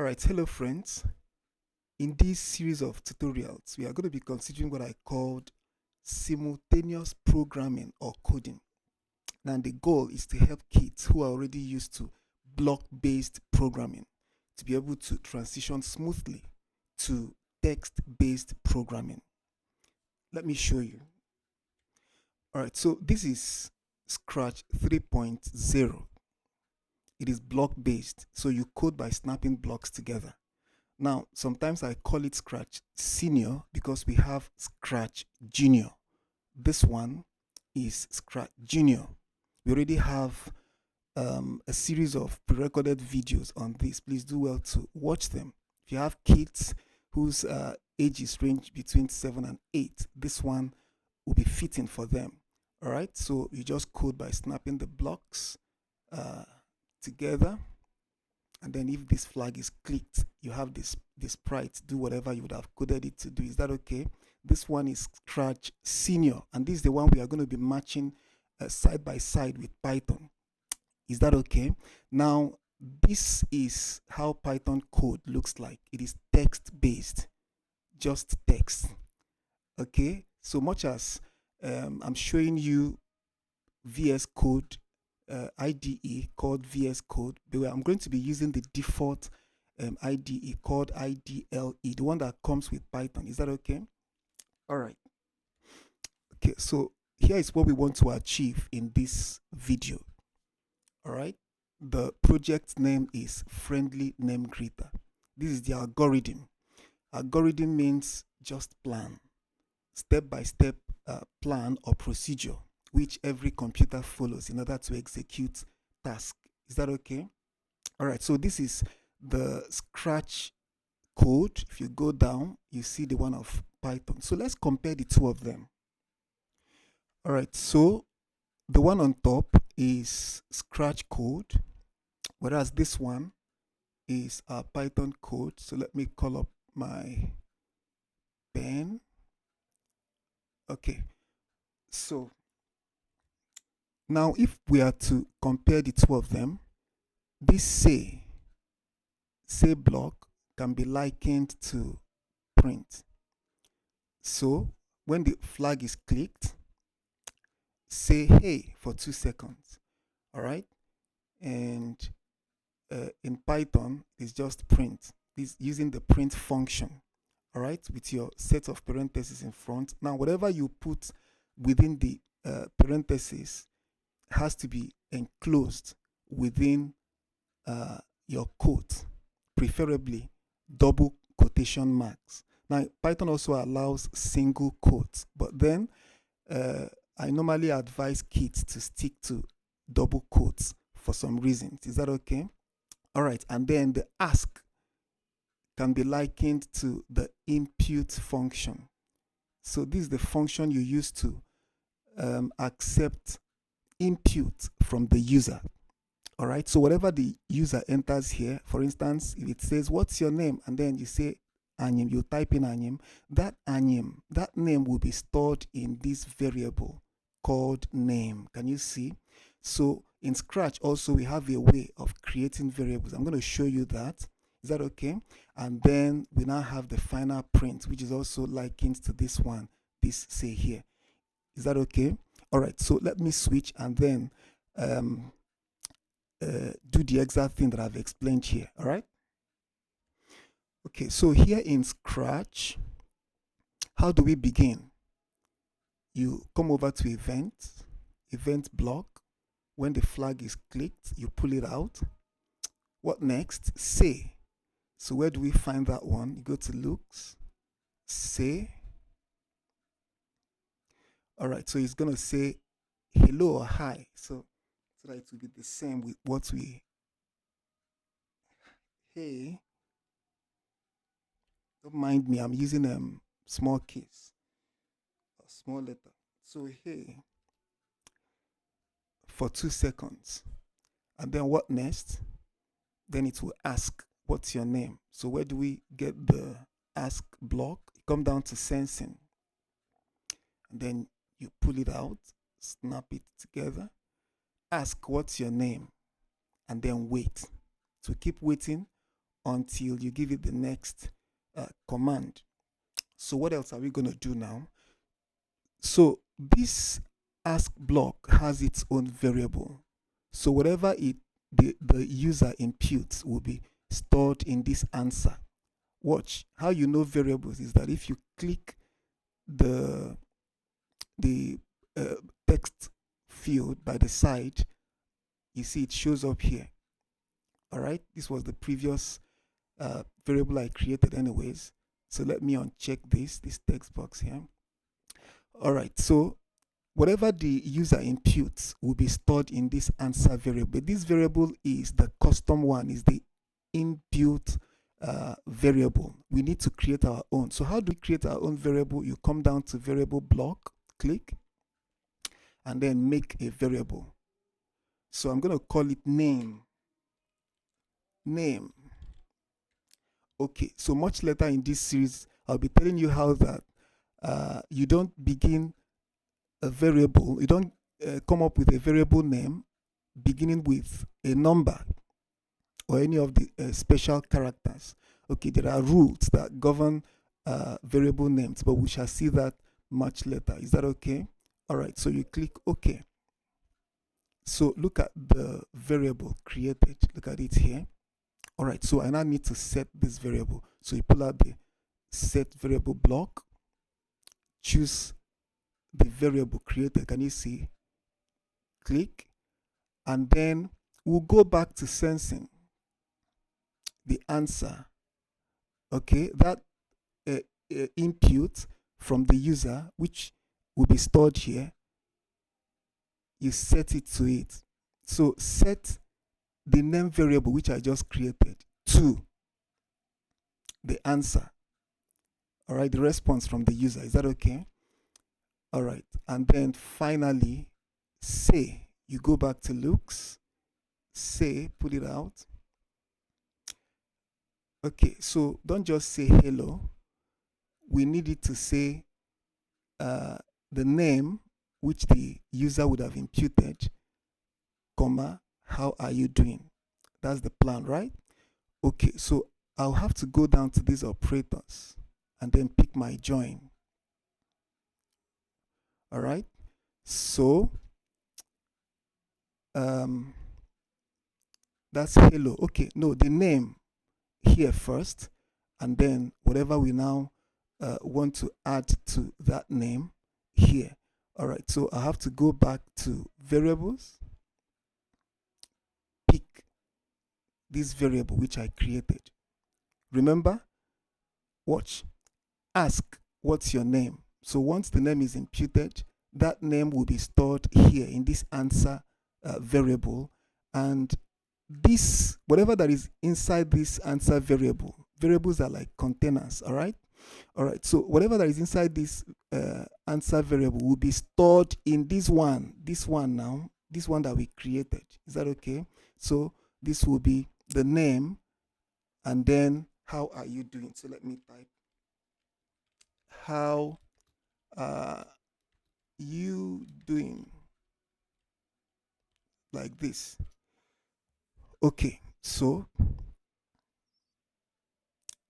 All right, hello friends. In this series of tutorials, we are going to be considering what I called simultaneous programming or coding. Now, the goal is to help kids who are already used to block-based programming to be able to transition smoothly to text-based programming. Let me show you. All right, so this is Scratch 3.0. It is block-based, so you code by snapping blocks together. Now, sometimes I call it Scratch Senior because we have Scratch Junior. This one is Scratch Junior. We already have a series of pre-recorded videos on this. Please do well to watch them. If you have kids whose ages range between 7 and 8, this one will be fitting for them. All right, so you just code by snapping the blocks together. And then if this flag is clicked, you have this sprite do whatever you would have coded it to do. Is that okay? This one is Scratch Senior, and this is the one we are going to be matching side by side with Python. Is that okay? Now, this is how Python code looks like. It is text-based, just text. Okay? So much as I'm showing you VS Code IDE called VS Code, but I'm going to be using the default IDE called IDLE, the one that comes with Python. Is that okay? All right. Okay, so here is what we want to achieve in this video. All right. The project name is Friendly Name Greeter. This is the algorithm. Algorithm means just plan, step-by-step plan or procedure which every computer follows in order to execute task. Is that okay? All right, so this is the Scratch code. If you go down, you see the one of Python. So let's compare the two of them. All right, so the one on top is Scratch code, whereas this one is our Python code. So let me call up my pen. Okay, so now if we are to compare the two of them, this say block can be likened to print. So when the flag is clicked, say hey for 2 seconds. All right, and in Python it's just print. It's using the print function. All right, with your set of parentheses in front. Now whatever you put within the parentheses has to be enclosed within your quote, preferably double quotation marks. Now, Python also allows single quotes, but then I normally advise kids to stick to double quotes for some reasons. Is that okay? All right, and then the ask can be likened to the impute function. So this is the function you use to accept input from the user. All right, so whatever the user enters here, for instance, if it says what's your name, and then you say Anyim, you type in Anyim, that name will be stored in this variable called name. Can you see? So in Scratch also we have a way of creating variables. I'm going to show you that. Is that okay? And then we now have the final print, which is also likened to this one, this say here. Is that okay? All right, so let me switch and then do the exact thing that I've explained here. All right. Okay, so here in Scratch, how do we begin? You come over to event block. When the flag is clicked, you pull it out. What next? Say. So where do we find that one? You go to looks, say. All right, so it's gonna say hello or hi. So that it will be the same with what we hey. Don't mind me, I'm using small case, a small letter. So hey for 2 seconds. And then what next? Then it will ask, what's your name? So where do we get the ask block? You come down to sensing. And then you pull it out, snap it together. Ask, what's your name? And then wait. So keep waiting until you give it the next command. So what else are we going to do now? So this ask block has its own variable. So whatever the user imputes will be stored in this answer. Watch how you know variables is that if you click the the uh, text field by the side, you see it shows up here. All right, this was the previous variable I created anyways. So let me uncheck this text box here. All right, so whatever the user imputes will be stored in this answer variable. This variable is the custom one, is the inbuilt variable. We need to create our own. So how do we create our own variable? You come down to variable block, click, and then make a variable. So I'm going to call it name. Name. Okay, so much later in this series, I'll be telling you how that you don't begin a variable, you don't come up with a variable name beginning with a number or any of the special characters. Okay, there are rules that govern variable names, but we shall see that much later. Is that okay? All right, so you click OK. So look at the variable created. Look at it here. All right, so I now need to set this variable. So you pull out the set variable block, choose the variable created. Can you see? Click, and then we'll go back to sensing the answer. Okay, that input from the user, which will be stored here, you set it to it. So set the name variable, which I just created, to the answer. All right, the response from the user. Is that okay? All right, and then finally, say, you go back to looks, say, put it out. Okay, so don't just say hello. We need it to say the name which the user would have imputed, comma, how are you doing? That's the plan, right? Okay, so I'll have to go down to these operators and then pick my join. All right, so that's hello. Okay, no, the name here first, and then whatever we now want to add to that name here. All right, so I have to go back to variables, pick this variable which I created. Remember, watch, ask what's your name. So once the name is imputed, that name will be stored here in this answer variable, and this, whatever that is inside this answer variable, variables are like containers. All right, so whatever that is inside this answer variable will be stored in this one now, this one that we created. Is that okay? So this will be the name, and then how are you doing? So let me type how are you doing, like this. Okay, so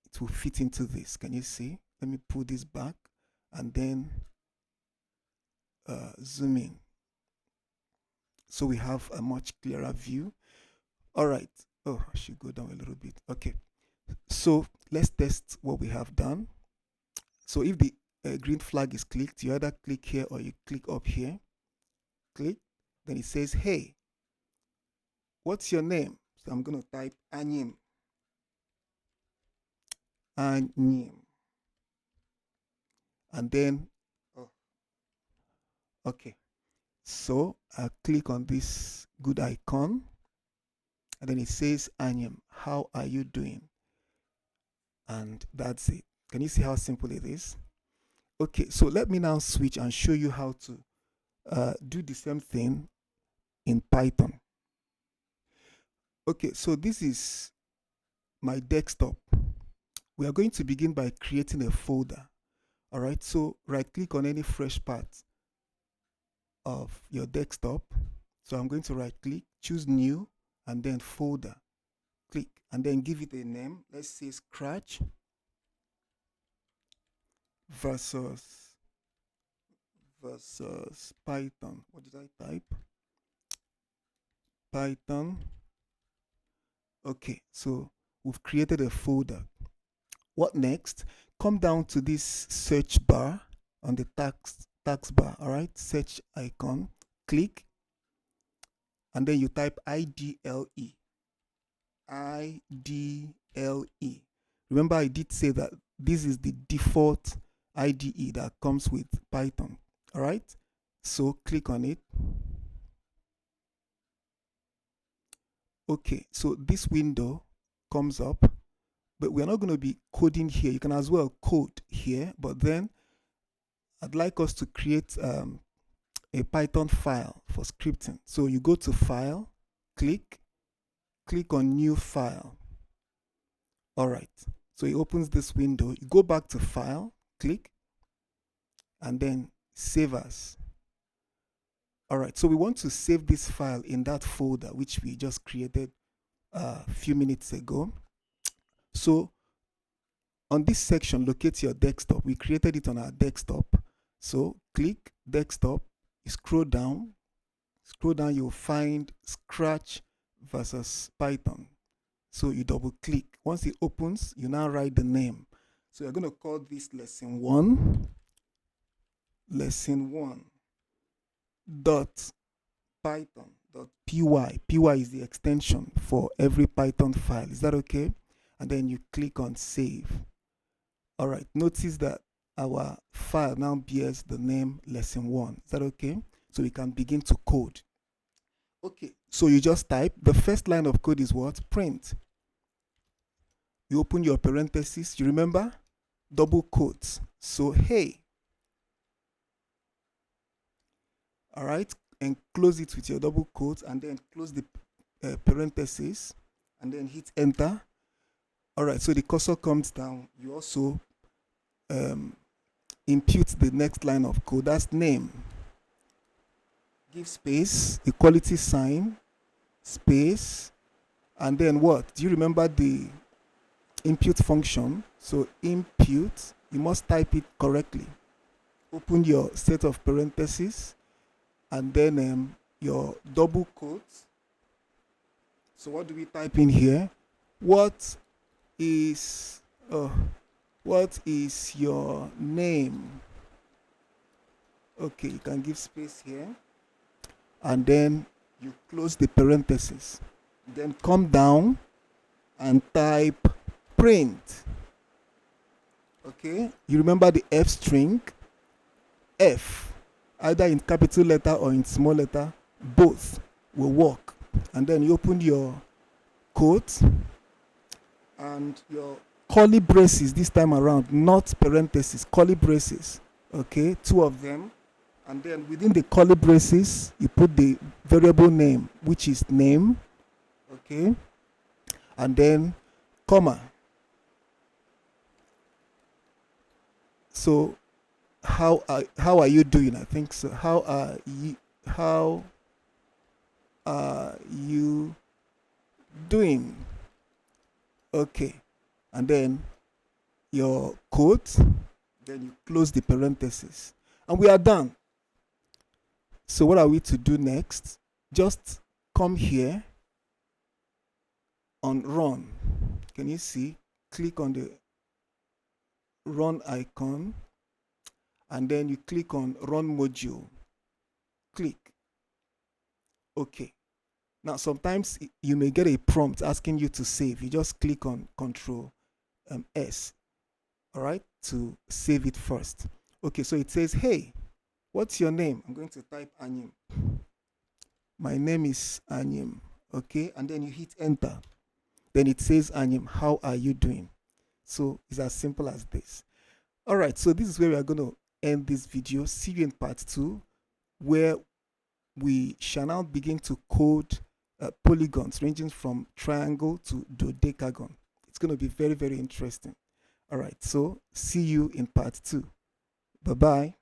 it will fit into this. Can you see? Let me pull this back and then zoom in, so we have a much clearer view. All right. Oh, I should go down a little bit. Okay, so let's test what we have done. So if the green flag is clicked, you either click here or you click up here. Click, then it says, hey, what's your name? So I'm going to type Anyim. Anyim. And then, oh, okay. So I click on this good icon, and then it says, Anyim, how are you doing? And that's it. Can you see how simple it is? Okay, so let me now switch and show you how to do the same thing in Python. Okay, so this is my desktop. We are going to begin by creating a folder. All right, so right click on any fresh part of your desktop. So I'm going to right click, choose new, and then folder. Click, and then give it a name. Let's say Scratch versus Python. What did I type? Python. Okay, so we've created a folder. What next? Come down to this search bar on the tax bar. All right, search icon. Click, and then you type IDLE. IDLE. Remember, I did say that this is the default IDE that comes with Python. All right, so click on it. Okay, so this window comes up, but we're not going to be coding here. You can as well code here, but then I'd like us to create a Python file for scripting. So you go to File, click on New File. All right, so it opens this window. You go back to File, click, and then Save As. All right, so we want to save this file in that folder which we just created a few minutes ago. So on this section, locate your desktop. We created it on our desktop. So click Desktop, you scroll down, you'll find Scratch versus Python. So you double click. Once it opens, you now write the name. So you're going to call this lesson 1. Lesson 1 dot Python dot py. Py is the extension for every Python file. Is that okay? And then you click on Save. All right, notice that our file now bears the name lesson 1. Is that okay? So we can begin to code. Okay, so you just type. The first line of code is what? Print. You open your parentheses. You remember? Double quotes. So, hey. All right, and close it with your double quotes, and then close the parentheses, and then hit enter. All right, so the cursor comes down. You also impute the next line of code. That's name. Give space, equality sign, space, and then what? Do you remember the impute function? So impute, you must type it correctly. Open your set of parentheses, and then your double quotes. So what do we type in here? What is your name? Okay, you can give space here, and then you close the parentheses. Then come down and type print. Okay, you remember the F string? F, either in capital letter or in small letter, both will work. And then you open your quote and your curly braces this time around, not parentheses, curly braces. Okay, 2 of them. And then within the curly braces, you put the variable name, which is name. Okay, and then comma. So how are you doing? I think so. How are you doing? Okay, and then your quote, then you close the parentheses, and we are done. So what are we to do next? Just come here on run. Can you see? Click on the run icon, and then you click on run module. Click. Okay. Now sometimes you may get a prompt asking you to save. You just click on Control S, all right, to save it first. Okay, so it says, hey, what's your name? I'm going to type Anyim. My name is Anyim. Okay, and then you hit enter. Then it says, Anyim, how are you doing? So it's as simple as this. All right, so this is where we are going to end this video. See you in part 2, where we shall now begin to code polygons ranging from triangle to dodecagon. It's going to be very, very interesting. All right, so see you in part 2. Bye-bye.